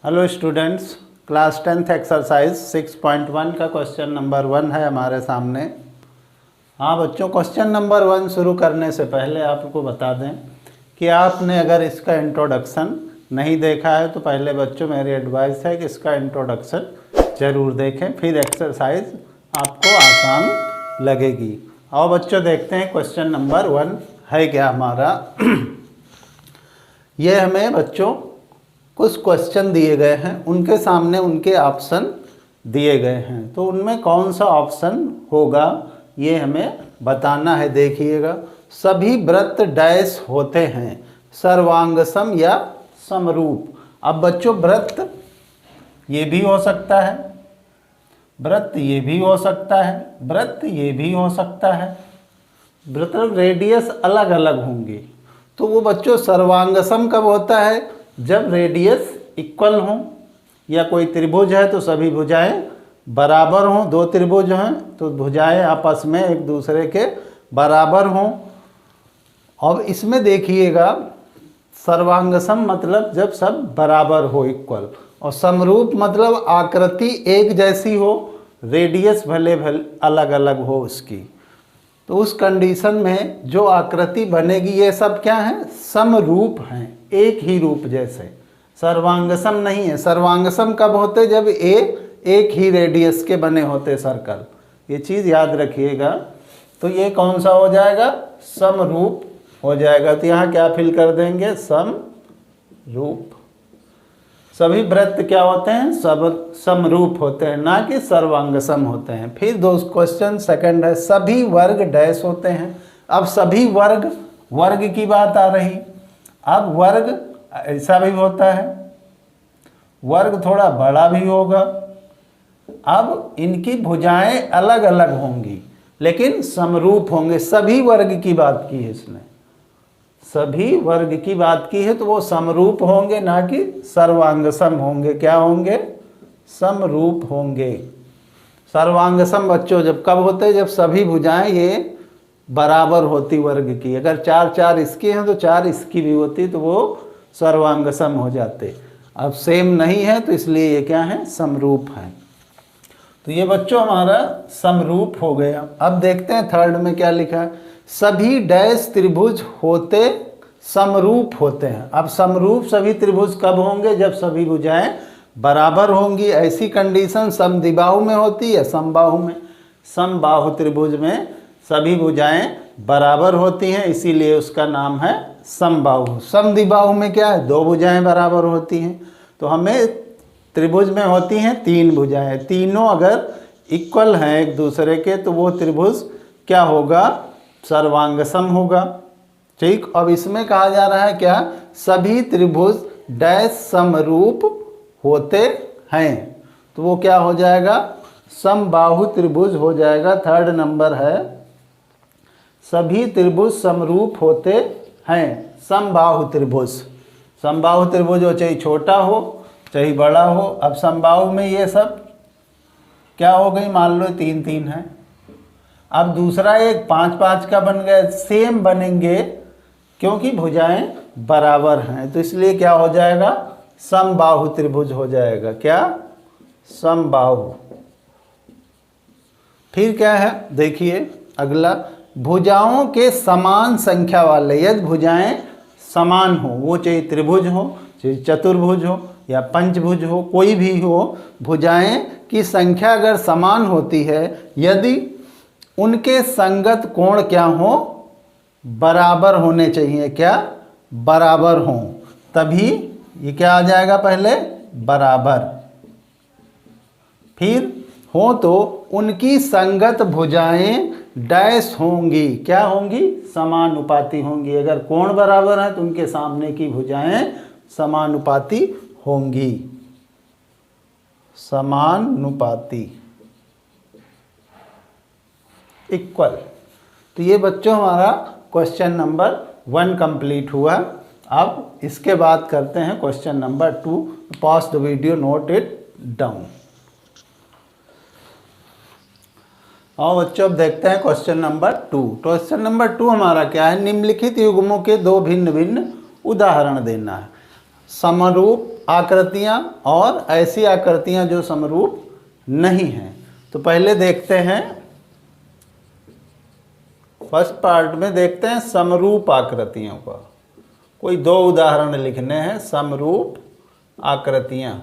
Hello students, class 10th exercise 6.1 का question number 1 है हमारे सामने। हाँ बच्चों, क्वेश्चन नंबर 1 शुरू करने से पहले आपको बता दें कि आपने अगर इसका इंट्रोडक्शन नहीं देखा है तो पहले बच्चों मेरी एडवाइस है कि इसका इंट्रोडक्शन ज़रूर देखें, फिर एक्सरसाइज आपको आसान लगेगी। और बच्चों देखते हैं क्वेश्चन नंबर 1 है क्या हमारा। ये हमें बच्चों कुछ क्वेश्चन दिए गए हैं, उनके सामने उनके ऑप्शन दिए गए हैं, तो उनमें कौन सा ऑप्शन होगा ये हमें बताना है। देखिएगा, सभी व्रत डैश होते हैं, सर्वांगसम या समरूप। अब बच्चों व्रत ये भी हो सकता है, व्रत ये भी हो सकता है, व्रत ये भी हो सकता है, मतलब रेडियस अलग अलग होंगी। तो वो बच्चों सर्वांगसम कब होता है? जब रेडियस इक्वल हो, या कोई त्रिभुज है तो सभी भुजाएं बराबर हों। दो त्रिभुज हैं तो भुजाएं आपस में एक दूसरे के बराबर हों। और इसमें देखिएगा सर्वांगसम मतलब जब सब बराबर हो, इक्वल। और समरूप मतलब आकृति एक जैसी हो, रेडियस भले भले अलग अलग हो उसकी। तो उस कंडीशन में जो आकृति बनेगी ये सब क्या है? समरूप हैं, एक ही रूप जैसे। सर्वांगसम नहीं है। सर्वांगसम कब होते? जब एक ही रेडियस के बने होते सर्कल। ये चीज़ याद रखिएगा। तो ये कौन सा हो जाएगा? समरूप हो जाएगा। तो यहाँ क्या फिल कर देंगे? समरूप। सभी व्रत क्या होते हैं? सब समरूप होते हैं, ना कि सर्वांगसम होते हैं। फिर दो क्वेश्चन सेकंड है, सभी वर्ग डैश होते हैं। अब सभी वर्ग, वर्ग की बात आ रही। अब वर्ग ऐसा भी होता है, वर्ग थोड़ा बड़ा भी होगा। अब इनकी भुजाएं अलग अलग होंगी लेकिन समरूप होंगे। सभी वर्ग की बात की है इसने, सभी वर्ग की बात की है, तो वो समरूप होंगे ना कि सर्वांगसम होंगे। क्या होंगे? समरूप होंगे। सर्वांगसम बच्चों जब कब होते हैं? जब सभी भुजाएं ये बराबर होती वर्ग की। अगर 4 4 इसकी हैं तो 4 इसकी भी होती, तो वो सर्वांगसम हो जाते। अब सेम नहीं है तो इसलिए ये क्या है? समरूप है। तो ये बच्चों हमारा समरूप हो गया। अब देखते हैं थर्ड में क्या लिखा है, सभी डैश त्रिभुज होते समरूप होते हैं। अब समरूप सभी त्रिभुज कब होंगे? जब सभी भुजाएं बराबर होंगी। ऐसी कंडीशन समद्विबाहु में होती है, समबाहु में। समबाहु त्रिभुज में सभी भुजाएं बराबर होती हैं, इसीलिए उसका नाम है समबाहु। समद्विबाहु में क्या है? दो भुजाएं बराबर होती हैं। तो हमें त्रिभुज में होती हैं 3 भुजाएं, तीनों अगर इक्वल हैं एक दूसरे के तो वो त्रिभुज क्या होगा? सर्वांगसम होगा। ठीक। अब इसमें कहा जा रहा है क्या? सभी त्रिभुज डैश समरूप होते हैं, तो वो क्या हो जाएगा? समबाहु त्रिभुज हो जाएगा। थर्ड नंबर है, सभी त्रिभुज समरूप होते हैं। समबाहु त्रिभुज, समबाहु त्रिभुज हो, चाहे छोटा हो चाहे बड़ा हो। अब समबाहु में ये सब क्या हो गई? मान लो 3 3 है। अब दूसरा एक 5 5 का बन गया। सेम बनेंगे क्योंकि भुजाएं बराबर हैं, तो इसलिए क्या हो जाएगा? समबाहु त्रिभुज हो जाएगा। क्या? समबाहु। फिर क्या है देखिए अगला, भुजाओं के समान संख्या वाले। यदि भुजाएं समान हो, वो चाहे त्रिभुज हो चाहे चतुर्भुज हो या पंचभुज हो, कोई भी हो, भुजाएं की संख्या अगर समान होती है, यदि उनके संगत कोण क्या हो? बराबर होने चाहिए। क्या? बराबर हों, तभी ये क्या आ जाएगा? पहले बराबर, फिर हो तो उनकी संगत भुजाएं डैश होंगी। क्या होंगी? समानुपाती होंगी। अगर कोण बराबर है तो उनके सामने की भुजाएं समानुपाती होंगी। समानुपाती, इक्वल। तो ये बच्चों हमारा क्वेश्चन नंबर 1 कंप्लीट हुआ। अब इसके बाद करते हैं question number 2। Pause the video, note it down. और बच्चों अब देखते हैं क्वेश्चन नंबर 2। क्वेश्चन नंबर 2 हमारा क्या है? निम्नलिखित युग्मों के 2 भिन्न भिन्न उदाहरण देना है। समरूप आकृतियाँ और ऐसी आकृतियाँ जो समरूप नहीं हैं। तो पहले देखते हैं, फर्स्ट पार्ट में देखते हैं समरूप आकृतियों का। कोई दो उदाहरण लिखने हैं, समरूप आकृतियाँ।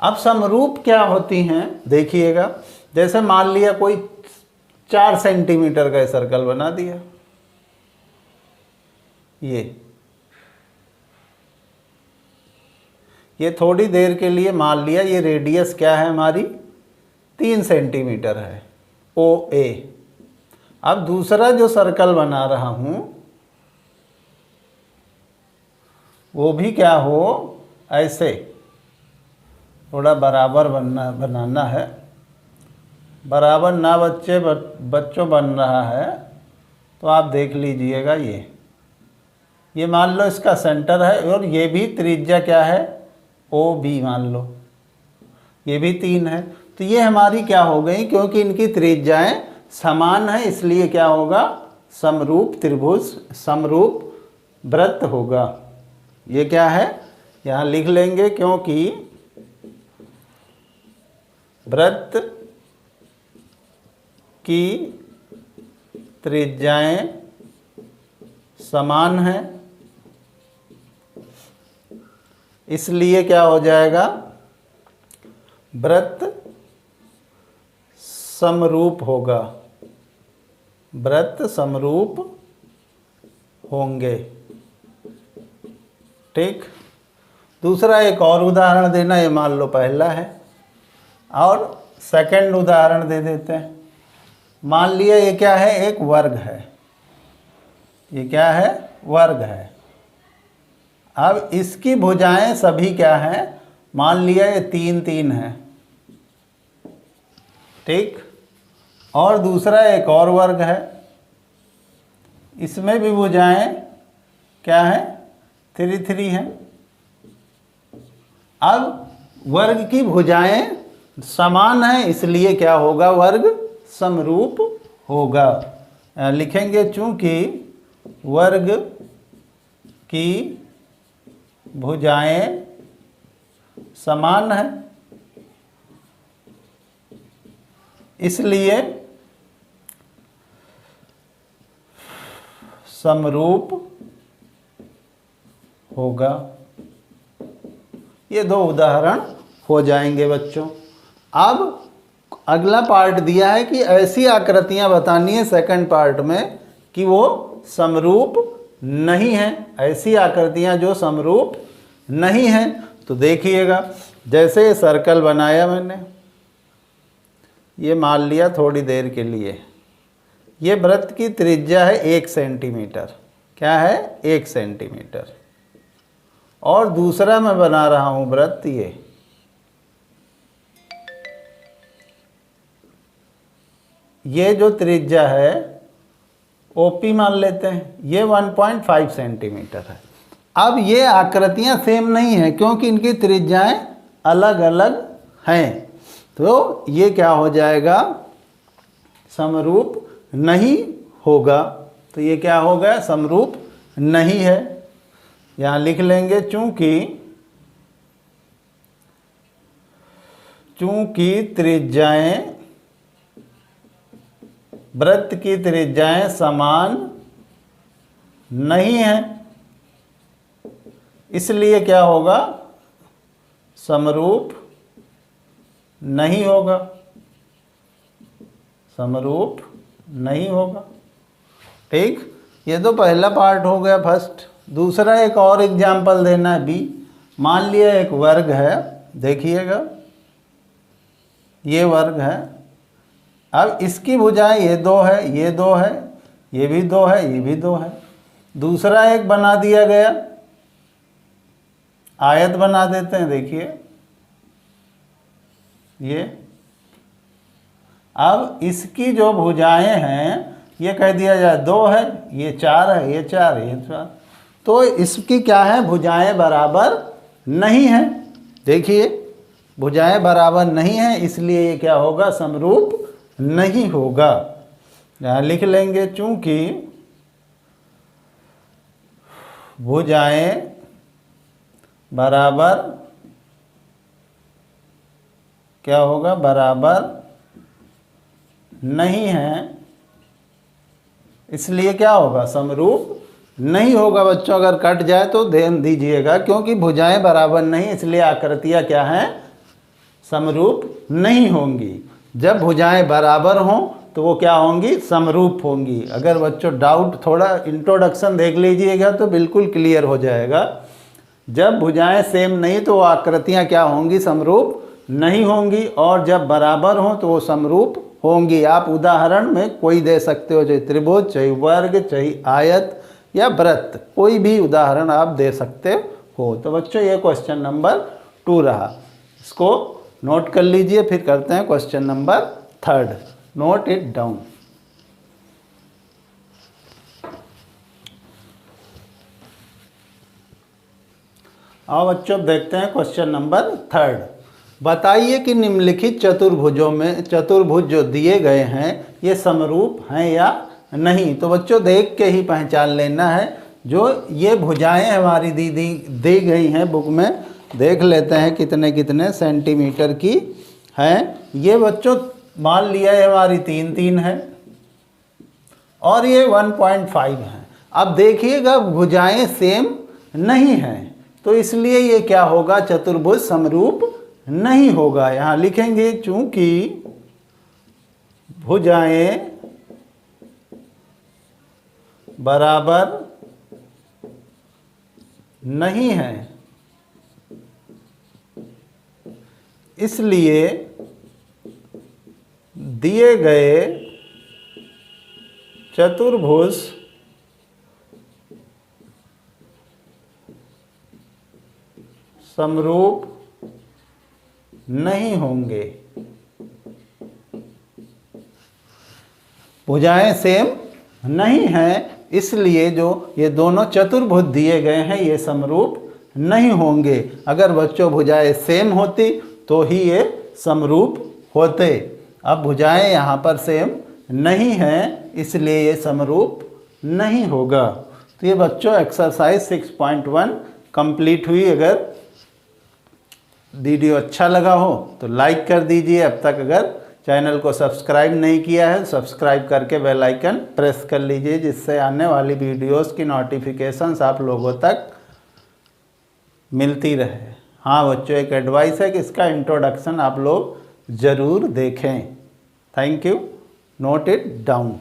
अब समरूप क्या होती हैं देखिएगा। जैसे मान लिया कोई 4 सेंटीमीटर का सर्कल बना दिया, ये थोड़ी देर के लिए मान लिया ये रेडियस क्या है हमारी 3 सेंटीमीटर है, OA। अब दूसरा जो सर्कल बना रहा हूँ वो भी क्या हो, ऐसे थोड़ा बराबर बनाना है। बराबर ना बच्चों बन रहा है तो आप देख लीजिएगा। ये मान लो इसका सेंटर है और ये भी त्रिज्या क्या है, OB मान लो, ये भी 3 है। तो ये हमारी क्या हो गई, क्योंकि इनकी त्रिज्याएं समान है इसलिए क्या होगा, समरूप त्रिभुज, समरूप वृत्त होगा। ये क्या है, यहाँ लिख लेंगे, क्योंकि वृत्त की त्रिज्याएं समान हैं इसलिए क्या हो जाएगा, वृत्त समरूप होगा, वृत्त समरूप होंगे। ठीक। दूसरा एक और उदाहरण देना, ये मान लो पहला है और सेकंड उदाहरण दे देते हैं। मान लिया ये क्या है, एक वर्ग है, ये क्या है, वर्ग है। अब इसकी भुजाएं सभी क्या हैं, मान लिया ये 3 3 है। ठीक। और दूसरा एक और वर्ग है, इसमें भी भुजाएं क्या है, 3 3 हैं। अब वर्ग की भुजाएं समान हैं इसलिए क्या होगा, वर्ग समरूप होगा। लिखेंगे चूंकि वर्ग की भुजाएं समान हैं इसलिए समरूप होगा। ये 2 उदाहरण हो जाएंगे बच्चों। अब अगला पार्ट दिया है कि ऐसी आकृतियां बतानी है सेकंड पार्ट में कि वो समरूप नहीं हैं, ऐसी आकृतियां जो समरूप नहीं हैं। तो देखिएगा, जैसे ये सर्कल बनाया मैंने, ये मान लिया थोड़ी देर के लिए, ये वृत्त की त्रिज्या है 1 सेंटीमीटर, क्या है, 1 सेंटीमीटर। और दूसरा मैं बना रहा हूँ वृत्त, ये जो त्रिज्या है OP मान लेते हैं, ये 1.5 सेंटीमीटर है। अब ये आकृतियां सेम नहीं हैं क्योंकि इनकी त्रिज्याएं अलग अलग हैं, तो ये क्या हो जाएगा, समरूप नहीं होगा। तो ये क्या होगा, समरूप नहीं है। यहाँ लिख लेंगे चूंकि त्रिज्याएं, वृत्त की त्रिज्याएं समान नहीं हैं इसलिए क्या होगा, समरूप नहीं होगा, समरूप नहीं होगा। ठीक। ये तो पहला पार्ट हो गया फर्स्ट। दूसरा एक और एग्जाम्पल देना है, बी। मान लिया एक वर्ग है, देखिएगा ये वर्ग है। अब इसकी भुजाएं ये 2 है, ये 2 है, ये भी 2 है, ये भी 2 है। दूसरा एक बना दिया गया, आयत बना देते हैं, देखिए ये। अब इसकी जो भुजाएं हैं, ये कह दिया जाए 2 है, ये 4 है, ये 4 है, ये 4। तो इसकी क्या है, भुजाएं बराबर नहीं है। देखिए भुजाएं बराबर नहीं है इसलिए ये क्या होगा, समरूप नहीं होगा। यहाँ लिख लेंगे चूंकि भुजाएं बराबर क्या होगा, बराबर नहीं है, इसलिए क्या होगा, समरूप नहीं होगा। बच्चों अगर कट जाए तो ध्यान दीजिएगा, क्योंकि भुजाएं बराबर नहीं, इसलिए आकृतियां क्या हैं, समरूप नहीं होंगी। जब भुजाएं बराबर हों तो वो क्या होंगी, समरूप होंगी। अगर बच्चों डाउट, थोड़ा इंट्रोडक्शन देख लीजिएगा तो बिल्कुल क्लियर हो जाएगा। जब भुजाएं सेम नहीं तो वो आकृतियां क्या होंगी, समरूप नहीं होंगी, और जब बराबर हों तो वो समरूप होंगी। आप उदाहरण में कोई दे सकते हो, चाहे त्रिभुज, चाहे वर्ग, चाहे आयत या वृत्त, कोई भी उदाहरण आप दे सकते हो। तो बच्चों ये क्वेश्चन नंबर 2 रहा, इसको नोट कर लीजिए। फिर करते हैं question number 3, note it down. आओ बच्चों देखते हैं क्वेश्चन नंबर 3। बताइए कि निम्नलिखित चतुर्भुजों में, चतुर्भुज जो दिए गए हैं ये समरूप हैं या नहीं। तो बच्चों देख के ही पहचान लेना है। जो ये भुजाएं हमारी दी गई हैं बुक में, देख लेते हैं कितने कितने सेंटीमीटर की हैं। ये बच्चों मान लिया है हमारी 3 है और ये 1.5 है। अब देखिएगा भुजाएं सेम नहीं हैं, तो इसलिए ये क्या होगा, चतुर्भुज समरूप नहीं होगा। यहाँ लिखेंगे चूंकि भुजाएं बराबर नहीं है, इसलिए दिए गए चतुर्भुज समरूप नहीं होंगे। भुजाएं सेम नहीं हैं, इसलिए जो ये दोनों चतुर्भुज दिए गए हैं ये समरूप नहीं होंगे। अगर बच्चों भुजाएं सेम होती तो ही ये समरूप होते। अब भुजाएं यहाँ पर सेम नहीं हैं, इसलिए ये समरूप नहीं होगा। तो ये बच्चों एक्सरसाइज 6.1 कंप्लीट हुई। अगर वीडियो अच्छा लगा हो तो लाइक कर दीजिए। अब तक अगर चैनल को सब्सक्राइब नहीं किया है, सब्सक्राइब करके बेल आइकन प्रेस कर लीजिए, जिससे आने वाली वीडियोस की नोटिफिकेशंस आप लोगों तक मिलती रहे। हाँ बच्चों, एक एडवाइस है कि इसका इंट्रोडक्शन आप लोग ज़रूर देखें। Thank you, note it down.